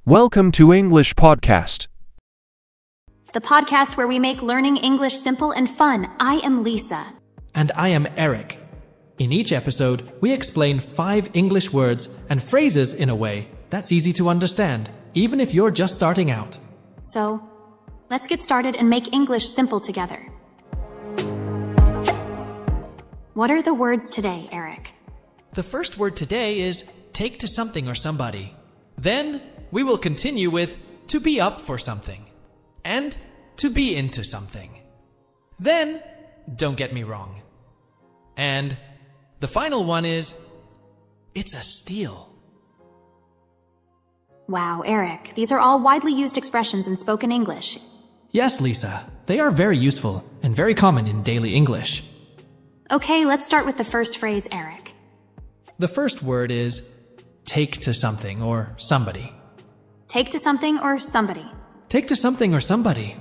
Welcome to English Podcast. The podcast where we make learning English simple and fun. I am Lisa. And I am Eric. In each episode, we explain 5 English words and phrases in a way that's easy to understand, even if you're just starting out. So, let's get started and make English simple together. What are the words today, Eric? The first word today is take to something or somebody. Then, we will continue with to be up for something and to be into something. Then, don't get me wrong. And the final one is it's a steal. Wow, Eric, these are all widely used expressions in spoken English. Yes, Lisa, they are very useful and very common in daily English. Okay, let's start with the first phrase, Eric. The first word is take to something or somebody. Take to something or somebody. Take to something or somebody.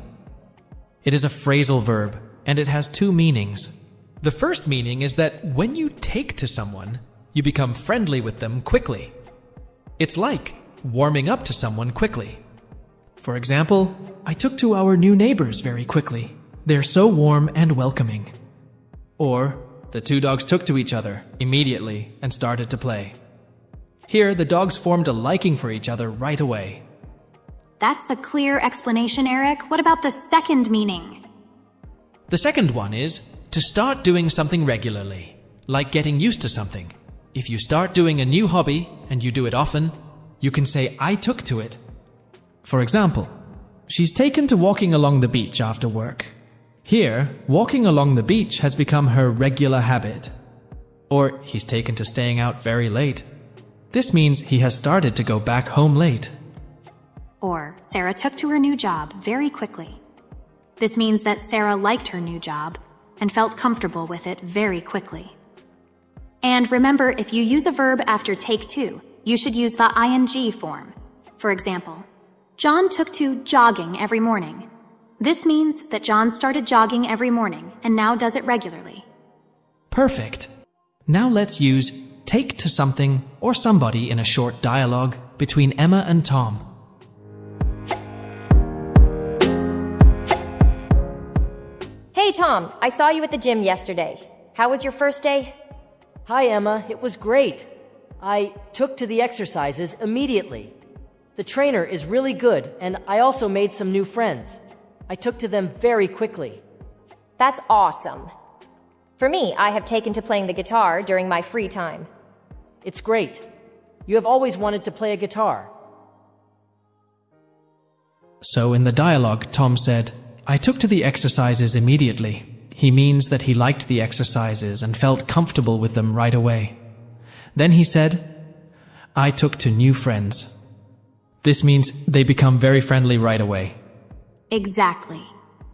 It is a phrasal verb, and it has 2 meanings. The first meaning is that when you take to someone, you become friendly with them quickly. It's like warming up to someone quickly. For example, I took to our new neighbors very quickly. They're so warm and welcoming. Or, the 2 dogs took to each other immediately and started to play. Here, the dogs formed a liking for each other right away. That's a clear explanation, Eric. What about the second meaning? The second one is to start doing something regularly, like getting used to something. If you start doing a new hobby and you do it often, you can say, I took to it. For example, she's taken to walking along the beach after work. Here, walking along the beach has become her regular habit. Or he's taken to staying out very late. This means he has started to go back home late. Or Sarah took to her new job very quickly. This means that Sarah liked her new job and felt comfortable with it very quickly. And remember, if you use a verb after take to, you should use the ing form. For example, John took to jogging every morning. This means that John started jogging every morning and now does it regularly. Perfect. Now let's use take to something or somebody in a short dialogue between Emma and Tom. Hey Tom, I saw you at the gym yesterday. How was your first day? Hi Emma, it was great. I took to the exercises immediately. The trainer is really good, and I also made some new friends. I took to them very quickly. That's awesome. For me, I have taken to playing the guitar during my free time. It's great. You have always wanted to play a guitar. So in the dialogue, Tom said, I took to the exercises immediately. He means that he liked the exercises and felt comfortable with them right away. Then he said, I took to new friends. This means they become very friendly right away. Exactly.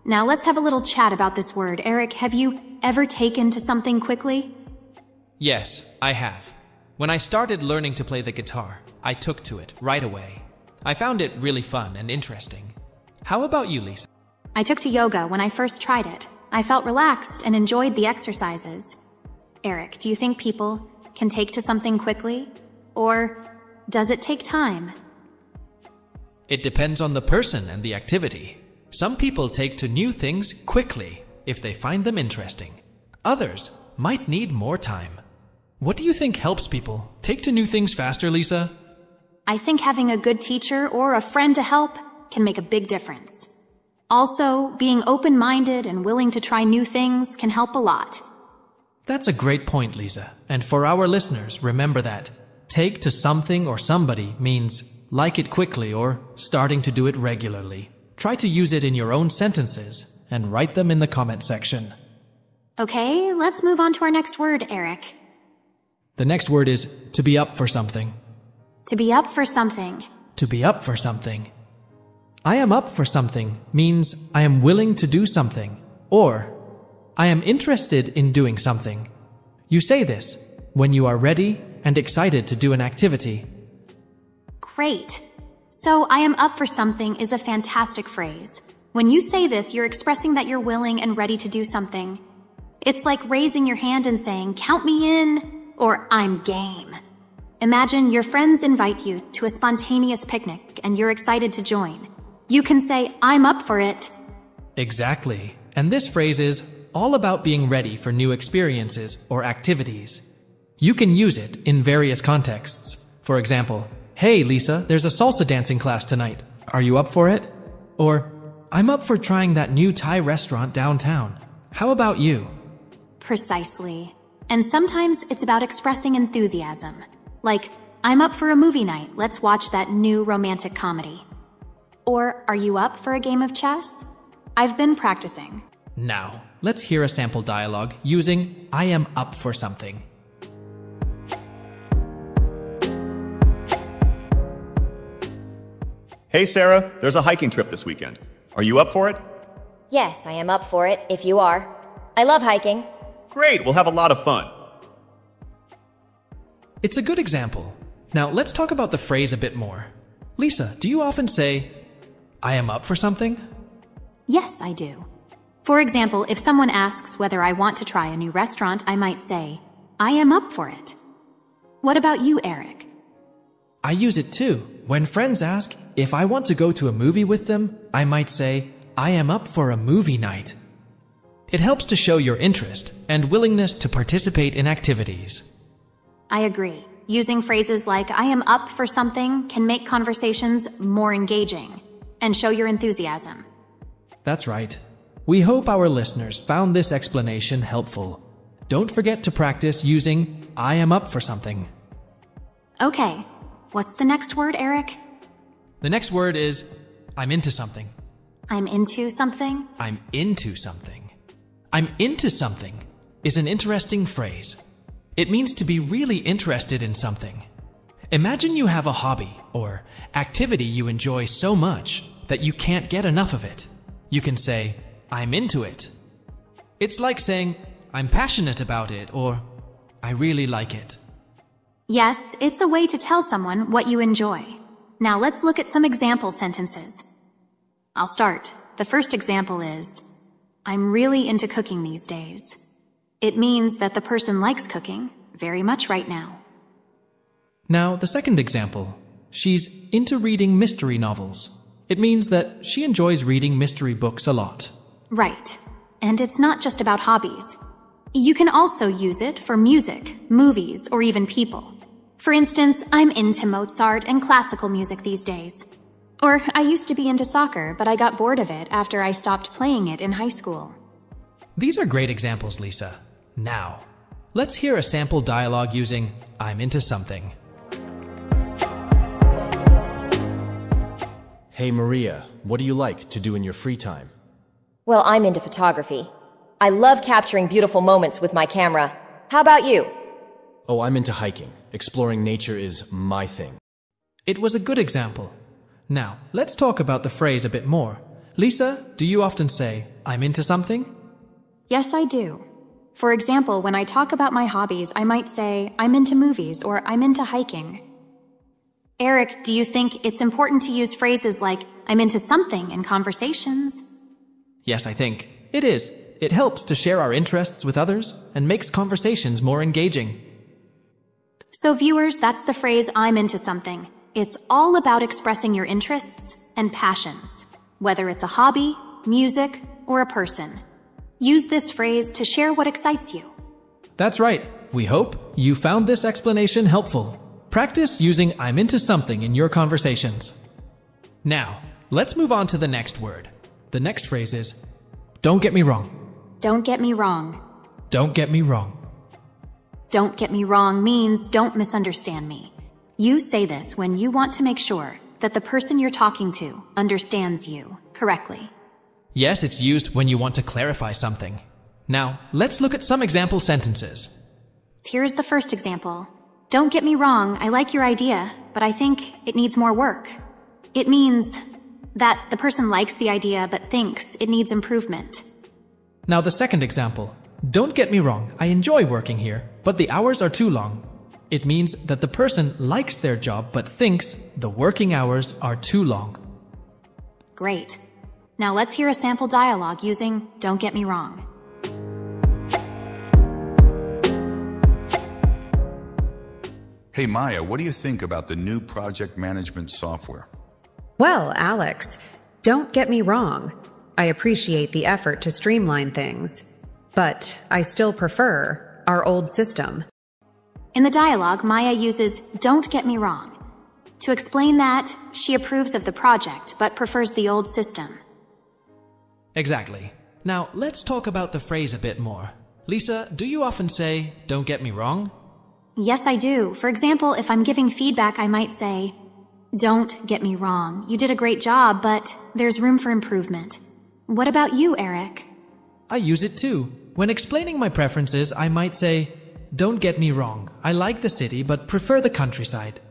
Now let's have a little chat about this word. Eric, have you ever taken to something quickly? Yes, I have. When I started learning to play the guitar, I took to it right away. I found it really fun and interesting. How about you, Lisa? I took to yoga when I first tried it. I felt relaxed and enjoyed the exercises. Eric, do you think people can take to something quickly? Or does it take time? It depends on the person and the activity. Some people take to new things quickly if they find them interesting. Others might need more time. What do you think helps people take to new things faster, Lisa? I think having a good teacher or a friend to help can make a big difference. Also, being open-minded and willing to try new things can help a lot. That's a great point, Lisa. And for our listeners, remember that take to something or somebody means like it quickly or starting to do it regularly. Try to use it in your own sentences and write them in the comment section. Okay, let's move on to our next word, Eric. The next word is to be up for something. To be up for something. To be up for something. I am up for something means I am willing to do something, or I am interested in doing something. You say this when you are ready and excited to do an activity. Great. So, I am up for something is a fantastic phrase. When you say this, you're expressing that you're willing and ready to do something. It's like raising your hand and saying, count me in, or I'm game. Imagine your friends invite you to a spontaneous picnic and you're excited to join. You can say, I'm up for it. Exactly. And this phrase is all about being ready for new experiences or activities. You can use it in various contexts. For example, hey Lisa, there's a salsa dancing class tonight. Are you up for it? Or, I'm up for trying that new Thai restaurant downtown. How about you? Precisely. And sometimes it's about expressing enthusiasm. Like, I'm up for a movie night. Let's watch that new romantic comedy. Or, are you up for a game of chess? I've been practicing. Now, let's hear a sample dialogue using I am up for something. Hey Sarah, there's a hiking trip this weekend. Are you up for it? Yes, I am up for it, if you are. I love hiking. Great, we'll have a lot of fun. It's a good example. Now, let's talk about the phrase a bit more. Lisa, do you often say, I am up for something? Yes, I do. For example, if someone asks whether I want to try a new restaurant, I might say, I am up for it. What about you, Eric? I use it too. When friends ask if I want to go to a movie with them, I might say, I am up for a movie night. It helps to show your interest and willingness to participate in activities. I agree. Using phrases like I am up for something can make conversations more engaging and show your enthusiasm. That's right. We hope our listeners found this explanation helpful. Don't forget to practice using I am up for something. Okay, what's the next word, Eric? The next word is I'm into something. I'm into something? I'm into something. I'm into something is an interesting phrase. It means to be really interested in something. Imagine you have a hobby or activity you enjoy so much that you can't get enough of it. You can say, I'm into it. It's like saying, I'm passionate about it, or I really like it. Yes, it's a way to tell someone what you enjoy. Now let's look at some example sentences. I'll start. The first example is, I'm really into cooking these days. It means that the person likes cooking very much right now. Now, the second example. She's into reading mystery novels. It means that she enjoys reading mystery books a lot. Right. And it's not just about hobbies. You can also use it for music, movies, or even people. For instance, I'm into Mozart and classical music these days. Or I used to be into soccer, but I got bored of it after I stopped playing it in high school. These are great examples, Lisa. Now, let's hear a sample dialogue using I'm into something. Hey Maria, what do you like to do in your free time? Well, I'm into photography. I love capturing beautiful moments with my camera. How about you? Oh, I'm into hiking. Exploring nature is my thing. It was a good example. Now, let's talk about the phrase a bit more. Lisa, do you often say, I'm into something? Yes, I do. For example, when I talk about my hobbies, I might say, I'm into movies or I'm into hiking. Eric, do you think it's important to use phrases like, I'm into something in conversations? Yes, I think. It is. It helps to share our interests with others and makes conversations more engaging. So viewers, that's the phrase, I'm into something. It's all about expressing your interests and passions, whether it's a hobby, music, or a person. Use this phrase to share what excites you. That's right. We hope you found this explanation helpful. Practice using I'm into something in your conversations. Now, let's move on to the next word. The next phrase is, don't get me wrong. Don't get me wrong. Don't get me wrong. Don't get me wrong means don't misunderstand me. You say this when you want to make sure that the person you're talking to understands you correctly. Yes, it's used when you want to clarify something. Now, let's look at some example sentences. Here's the first example. Don't get me wrong, I like your idea, but I think it needs more work. It means that the person likes the idea but thinks it needs improvement. Now the second example. Don't get me wrong, I enjoy working here, but the hours are too long. It means that the person likes their job but thinks the working hours are too long. Great. Now let's hear a sample dialogue using don't get me wrong. Hey Maya, what do you think about the new project management software? Well, Alex, don't get me wrong. I appreciate the effort to streamline things, but I still prefer our old system. In the dialogue, Maya uses "don't get me wrong" to explain that she approves of the project but prefers the old system. Exactly. Now, let's talk about the phrase a bit more. Lisa, do you often say, "don't get me wrong"? Yes, I do. For example, if I'm giving feedback, I might say, "Don't get me wrong. You did a great job, but there's room for improvement." What about you, Eric? I use it too. When explaining my preferences, I might say, "Don't get me wrong. I like the city, but prefer the countryside."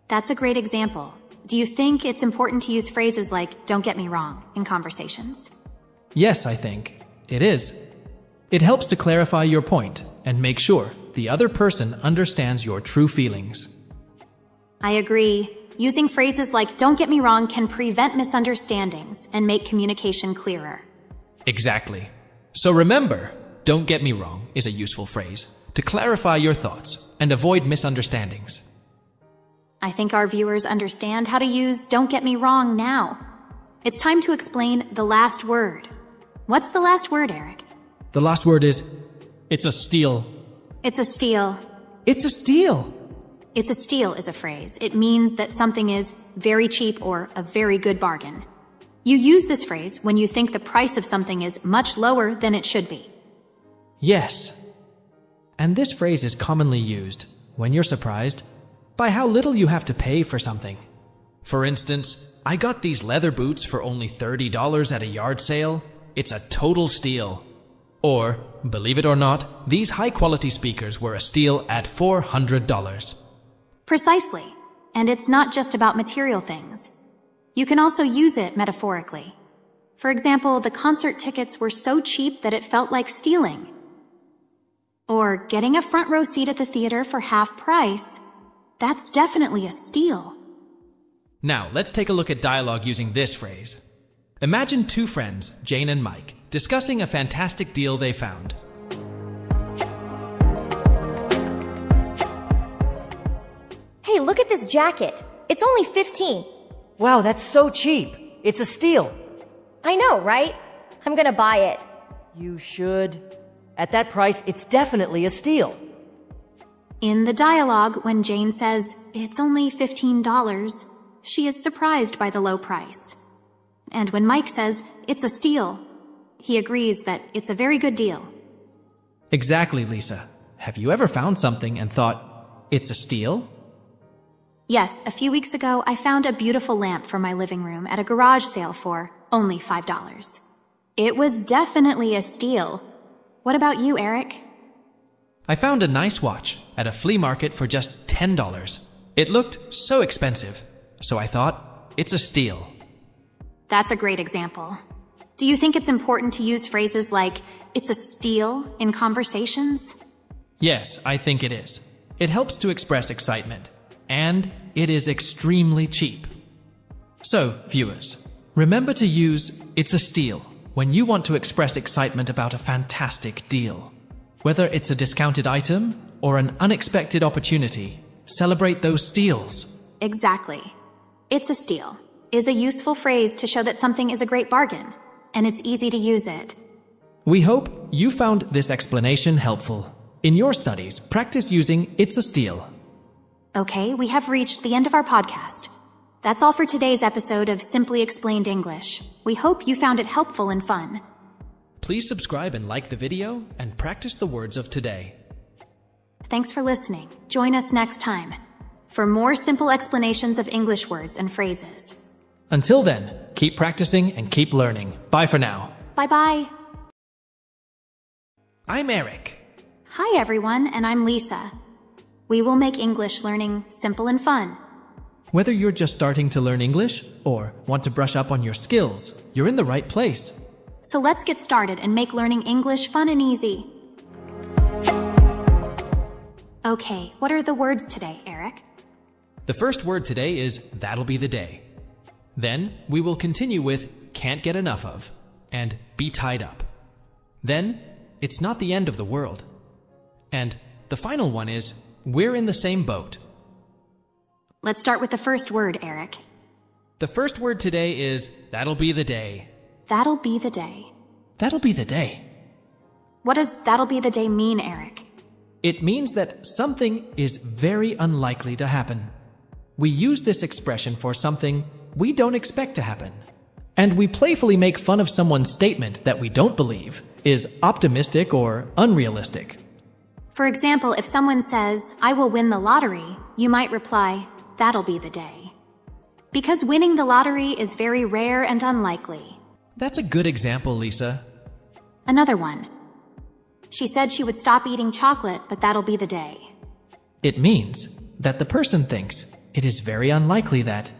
That's a great example. Do you think it's important to use phrases like "don't get me wrong" in conversations? Yes, I think. It is. It helps to clarify your point and make sure the other person understands your true feelings. I agree. Using phrases like "don't get me wrong" can prevent misunderstandings and make communication clearer. Exactly. So remember, "don't get me wrong" is a useful phrase to clarify your thoughts and avoid misunderstandings. I think our viewers understand how to use "don't get me wrong" now. It's time to explain the last word. What's the last word, Eric? The last word is, "it's a steal." It's a steal. It's a steal. It's a steal is a phrase. It means that something is very cheap or a very good bargain. You use this phrase when you think the price of something is much lower than it should be. Yes. And this phrase is commonly used when you're surprised by how little you have to pay for something. For instance, "I got these leather boots for only $30 at a yard sale. It's a total steal." Or, "Believe it or not, these high-quality speakers were a steal at $400. Precisely. And it's not just about material things. You can also use it metaphorically. For example, the concert tickets were so cheap that it felt like stealing. Or getting a front row seat at the theater for half price. That's definitely a steal. Now, let's take a look at dialogue using this phrase. Imagine two friends, Jane and Mike, discussing a fantastic deal they found. Hey, look at this jacket. It's only $15. Wow, that's so cheap. It's a steal. I know, right? I'm gonna buy it. You should. At that price, it's definitely a steal. In the dialogue, when Jane says, "It's only $15, she is surprised by the low price. And when Mike says, "It's a steal," he agrees that it's a very good deal. Exactly, Lisa. Have you ever found something and thought, "It's a steal"? Yes, a few weeks ago, I found a beautiful lamp for my living room at a garage sale for only $5. It was definitely a steal. What about you, Eric? I found a nice watch at a flea market for just $10. It looked so expensive, so I thought, "It's a steal." That's a great example. Do you think it's important to use phrases like "it's a steal" in conversations? Yes, I think it is. It helps to express excitement, and it is extremely cheap. So, viewers, remember to use "it's a steal" when you want to express excitement about a fantastic deal. Whether it's a discounted item or an unexpected opportunity, celebrate those steals. Exactly. "It's a steal" is a useful phrase to show that something is a great bargain, and it's easy to use it. We hope you found this explanation helpful. In your studies, practice using "it's a steal." Okay, we have reached the end of our podcast. That's all for today's episode of Simply Explained English. We hope you found it helpful and fun. Please subscribe and like the video and practice the words of today. Thanks for listening. Join us next time for more simple explanations of English words and phrases. Until then, keep practicing and keep learning. Bye for now. Bye-bye. I'm Eric. Hi, everyone, and I'm Lisa. We will make English learning simple and fun. Whether you're just starting to learn English or want to brush up on your skills, you're in the right place. So let's get started and make learning English fun and easy. Okay, what are the words today, Eric? The first word today is "that'll be the day." Then we will continue with "can't get enough of" and "be tied up." Then it's not the end of the world. And the final one is We're in the same boat. Let's start with the first word, Eric. The first word today is that'll be the day. That'll be the day. That'll be the day. What does that'll be the day mean, Eric? It means that something is very unlikely to happen. We use this expression for something we don't expect to happen. And we playfully make fun of someone's statement that we don't believe is optimistic or unrealistic. For example, if someone says, I will win the lottery, you might reply, that'll be the day. Because winning the lottery is very rare and unlikely. That's a good example, Lisa. Another one. She said she would stop eating chocolate, but that'll be the day. It means that the person thinks it is very unlikely that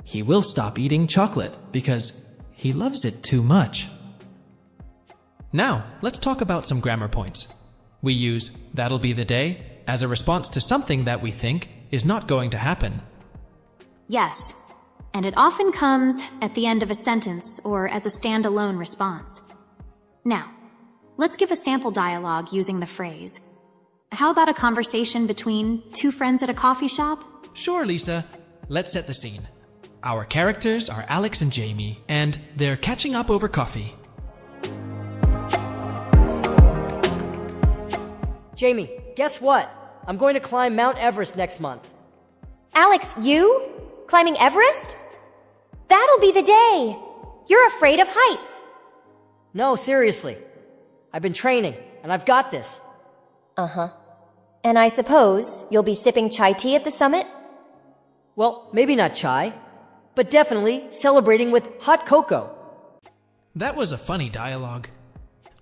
he will stop eating chocolate because he loves it too much. Now, let's talk about some grammar points. We use that'll be the day as a response to something that we think is not going to happen. Yes, and it often comes at the end of a sentence or as a standalone response. Now, let's give a sample dialogue using the phrase. How about a conversation between two friends at a coffee shop? Sure, Lisa. Let's set the scene. Our characters are Alex and Jamie, and they're catching up over coffee. Jamie, guess what? I'm going to climb Mount Everest next month. Alex, you? Climbing Everest? That'll be the day. You're afraid of heights. No, seriously. I've been training, and I've got this. Uh-huh. And I suppose you'll be sipping chai tea at the summit? Well, maybe not chai, but definitely celebrating with hot cocoa. That was a funny dialogue.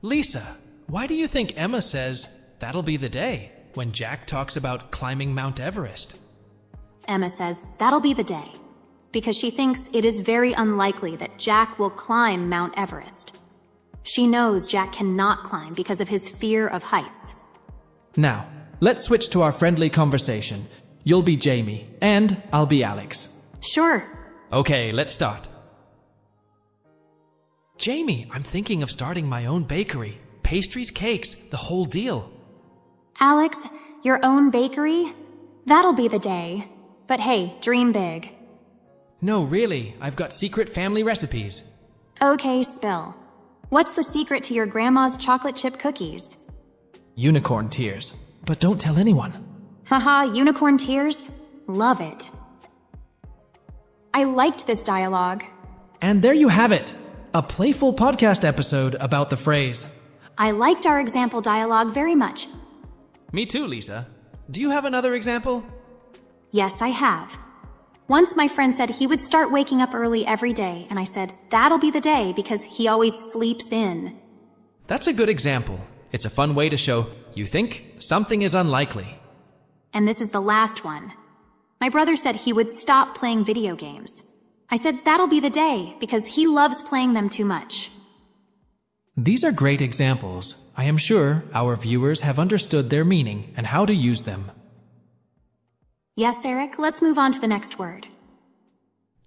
Lisa, why do you think Emma says that'll be the day when Jack talks about climbing Mount Everest? Emma says that'll be the day because she thinks it is very unlikely that Jack will climb Mount Everest. She knows Jack cannot climb because of his fear of heights. Now, let's switch to our friendly conversation. You'll be Jamie, and I'll be Alex. Sure. Okay, let's start. Jamie, I'm thinking of starting my own bakery. Pastries, cakes, the whole deal. Alex, your own bakery? That'll be the day. But hey, dream big. No, really, I've got secret family recipes. Okay, spill. What's the secret to your grandma's chocolate chip cookies? Unicorn tears. But don't tell anyone. Haha, unicorn tears? Love it. I liked this dialogue. And there you have it. A playful podcast episode about the phrase. I liked our example dialogue very much. Me too, Lisa. Do you have another example? Yes, I have. Once my friend said he would start waking up early every day, and I said, that'll be the day because he always sleeps in. That's a good example. It's a fun way to show you think something is unlikely. And this is the last one. My brother said he would stop playing video games. I said that'll be the day because he loves playing them too much. These are great examples. I am sure our viewers have understood their meaning and how to use them. Yes, Eric, let's move on to the next word.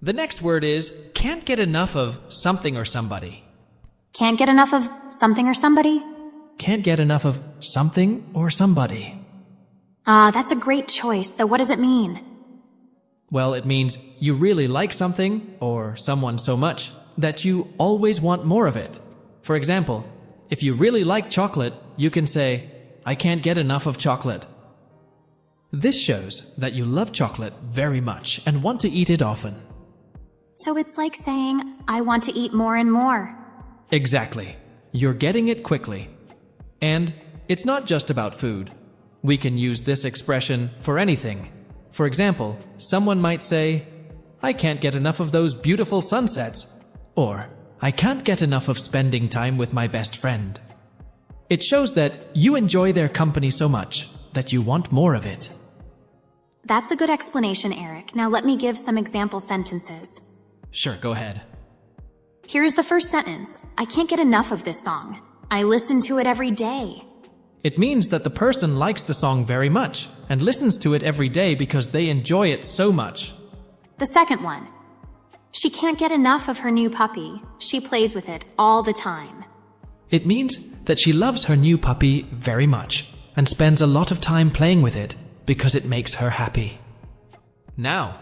The next word is can't get enough of something or somebody. Can't get enough of something or somebody? Can't get enough of something or somebody. That's a great choice. So what does it mean? Well, it means you really like something or someone so much that you always want more of it. For example, if you really like chocolate, you can say, I can't get enough of chocolate. This shows that you love chocolate very much and want to eat it often. So it's like saying, I want to eat more and more. Exactly. You're getting it quickly. And it's not just about food. We can use this expression for anything. For example, someone might say, I can't get enough of those beautiful sunsets. Or, I can't get enough of spending time with my best friend. It shows that you enjoy their company so much that you want more of it. That's a good explanation, Eric. Now let me give some example sentences. Sure, go ahead. Here's the first sentence. I can't get enough of this song. I listen to it every day. It means that the person likes the song very much and listens to it every day because they enjoy it so much. The second one. She can't get enough of her new puppy. She plays with it all the time. It means that she loves her new puppy very much and spends a lot of time playing with it because it makes her happy. Now,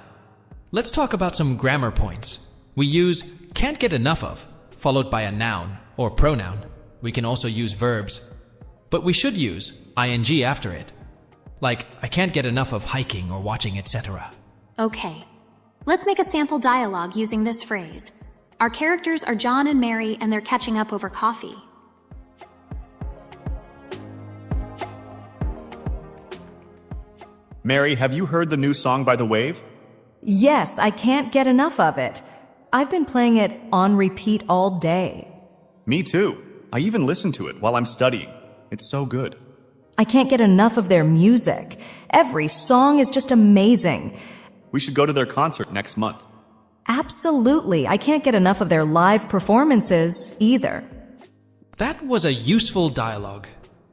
let's talk about some grammar points. We use can't get enough of, followed by a noun or pronoun. We can also use verbs, but we should use ing after it. Like, I can't get enough of hiking or watching, etc. Okay, let's make a sample dialogue using this phrase. Our characters are John and Mary, and they're catching up over coffee. Mary, have you heard the new song by The Wave? Yes, I can't get enough of it. I've been playing it on repeat all day. Me too. I even listen to it while I'm studying. It's so good. I can't get enough of their music. Every song is just amazing. We should go to their concert next month. Absolutely. I can't get enough of their live performances either. That was a useful dialogue.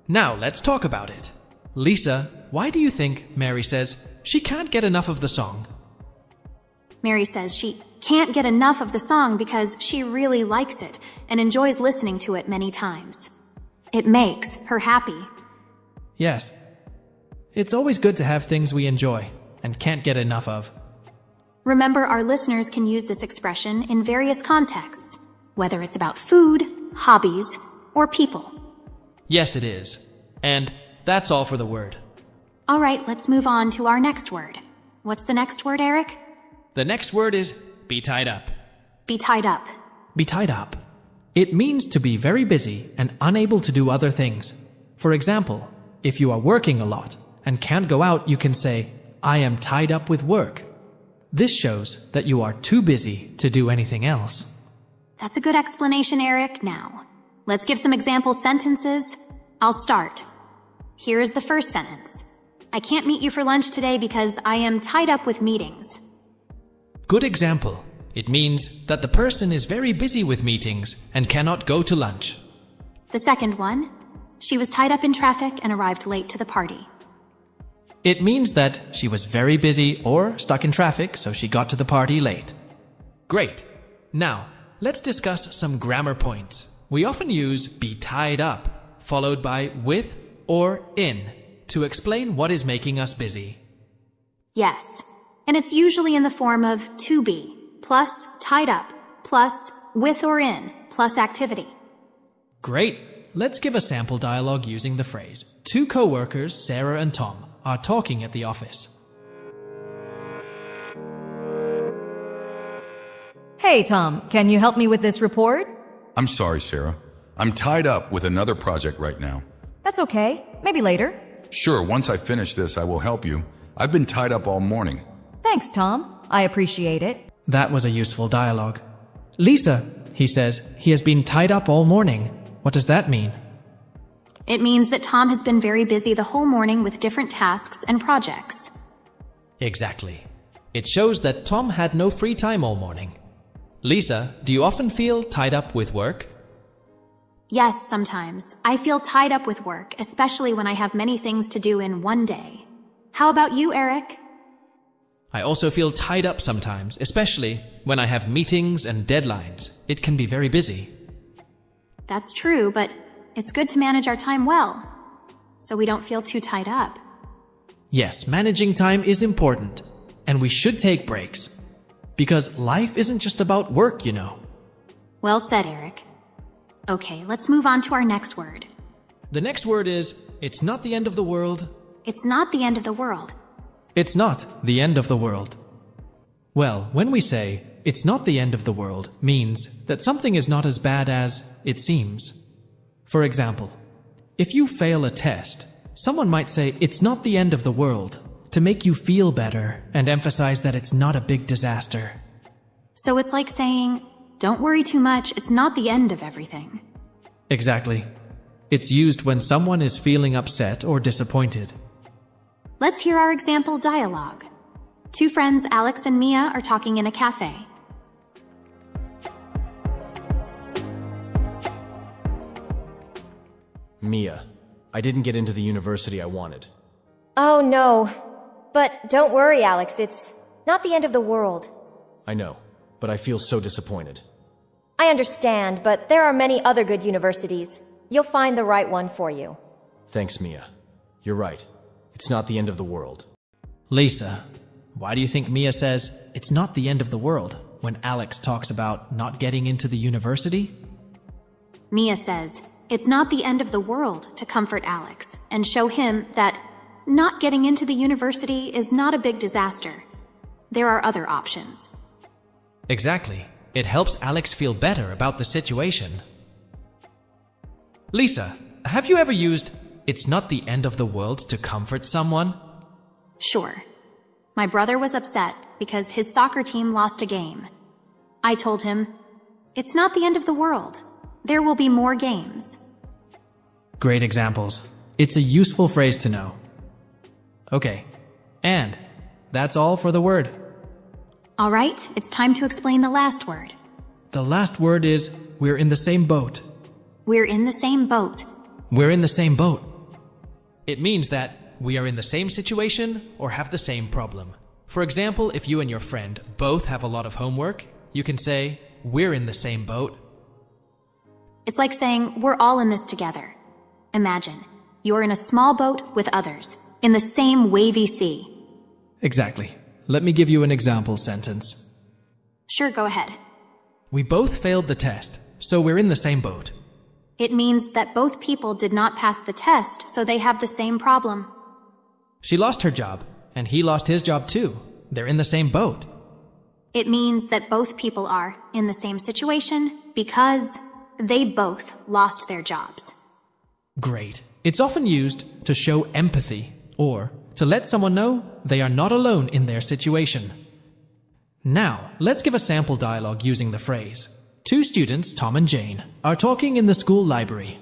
Now let's talk about it. Lisa, why do you think Mary says she can't get enough of the song? Mary says she can't get enough of the song because she really likes it and enjoys listening to it many times. It makes her happy. Yes. It's always good to have things we enjoy and can't get enough of. Remember, our listeners can use this expression in various contexts, whether it's about food, hobbies, or people. Yes, it is. And that's all for the word. All right, let's move on to our next word. What's the next word, Eric? The next word is be tied up. Be tied up. Be tied up. It means to be very busy and unable to do other things. For example, if you are working a lot and can't go out, you can say, I am tied up with work. This shows that you are too busy to do anything else. That's a good explanation, Eric. Now, let's give some example sentences. I'll start. Here is the first sentence. I can't meet you for lunch today because I am tied up with meetings. Good example. It means that the person is very busy with meetings and cannot go to lunch. The second one. She was tied up in traffic and arrived late to the party. It means that she was very busy or stuck in traffic, so she got to the party late. Great. Now, let's discuss some grammar points. We often use be tied up, followed by with or in, to explain what is making us busy. Yes, and it's usually in the form of to be, plus tied up, plus with or in, plus activity. Great. Let's give a sample dialogue using the phrase. Two co-workers, Sarah and Tom, are talking at the office. Hey, Tom, can you help me with this report? I'm sorry, Sarah. I'm tied up with another project right now. That's okay. Maybe later. Sure, once I finish this, I will help you. I've been tied up all morning. Thanks, Tom. I appreciate it. That was a useful dialogue. Lisa, he says, he has been tied up all morning. What does that mean? It means that Tom has been very busy the whole morning with different tasks and projects. Exactly. It shows that Tom had no free time all morning. Lisa, do you often feel tied up with work? Yes, sometimes. I feel tied up with work, especially when I have many things to do in one day. How about you, Eric? I also feel tied up sometimes, especially when I have meetings and deadlines. It can be very busy. That's true, but it's good to manage our time well, so we don't feel too tied up. Yes, managing time is important, and we should take breaks. Because life isn't just about work, you know. Well said, Eric. Okay, let's move on to our next word. The next word is, it's not the end of the world. It's not the end of the world. It's not the end of the world. Well, when we say, it's not the end of the world, means that something is not as bad as it seems. For example, if you fail a test, someone might say, it's not the end of the world, to make you feel better and emphasize that it's not a big disaster. So it's like saying, don't worry too much, it's not the end of everything. Exactly. It's used when someone is feeling upset or disappointed. Let's hear our example dialogue. Two friends, Alex and Mia, are talking in a cafe. Mia, I didn't get into the university I wanted. Oh no. But don't worry, Alex, it's not the end of the world. I know, but I feel so disappointed. I understand, but there are many other good universities. You'll find the right one for you. Thanks, Mia. You're right. It's not the end of the world. Lisa, why do you think Mia says it's not the end of the world when Alex talks about not getting into the university? Mia says it's not the end of the world to comfort Alex and show him that not getting into the university is not a big disaster. There are other options. Exactly. It helps Alex feel better about the situation. Lisa, have you ever used "it's not the end of the world" to comfort someone? Sure. My brother was upset because his soccer team lost a game. I told him, it's not the end of the world. There will be more games. Great examples. It's a useful phrase to know. Okay, and that's all for the word. All right, it's time to explain the last word. The last word is "we're in the same boat." We're in the same boat. We're in the same boat. It means that we are in the same situation or have the same problem. For example, if you and your friend both have a lot of homework, you can say, "We're in the same boat." It's like saying we're all in this together. Imagine, you're in a small boat with others, in the same wavy sea. Exactly. Let me give you an example sentence. Sure, go ahead. We both failed the test, so we're in the same boat. It means that both people did not pass the test, so they have the same problem. She lost her job, and he lost his job too. They're in the same boat. It means that both people are in the same situation because they both lost their jobs. Great. It's often used to show empathy or to let someone know they are not alone in their situation. Now, let's give a sample dialogue using the phrase. Two students, Tom and Jane, are talking in the school library.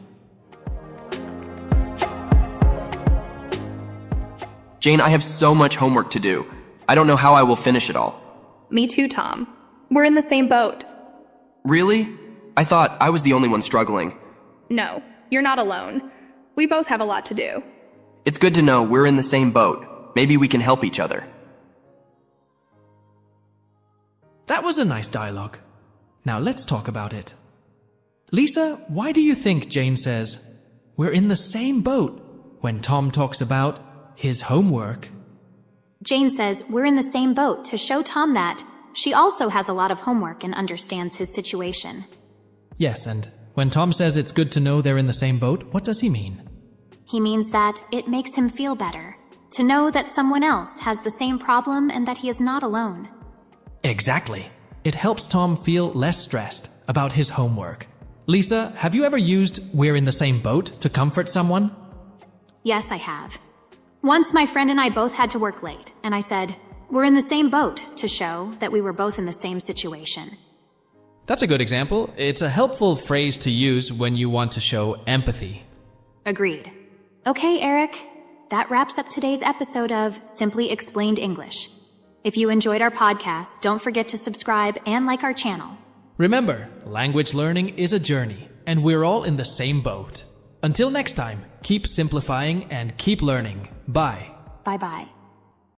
Jane, I have so much homework to do. I don't know how I will finish it all. Me too, Tom. We're in the same boat. Really? I thought I was the only one struggling. No, you're not alone. We both have a lot to do. It's good to know we're in the same boat. Maybe we can help each other. That was a nice dialogue. Now let's talk about it. Lisa, why do you think Jane says, "We're in the same boat," when Tom talks about his homework? Jane says we're in the same boat to show Tom that she also has a lot of homework and understands his situation. Yes, and when Tom says it's good to know they're in the same boat, what does he mean? He means that it makes him feel better, to know that someone else has the same problem and that he is not alone. Exactly. It helps Tom feel less stressed about his homework. Lisa, have you ever used "we're in the same boat" to comfort someone? Yes, I have. Once my friend and I both had to work late, and I said, "We're in the same boat," to show that we were both in the same situation. That's a good example. It's a helpful phrase to use when you want to show empathy. Agreed. Okay, Eric, that wraps up today's episode of Simply Explained English. If you enjoyed our podcast, don't forget to subscribe and like our channel. Remember, language learning is a journey, and we're all in the same boat. Until next time, keep simplifying and keep learning. Bye. Bye-bye.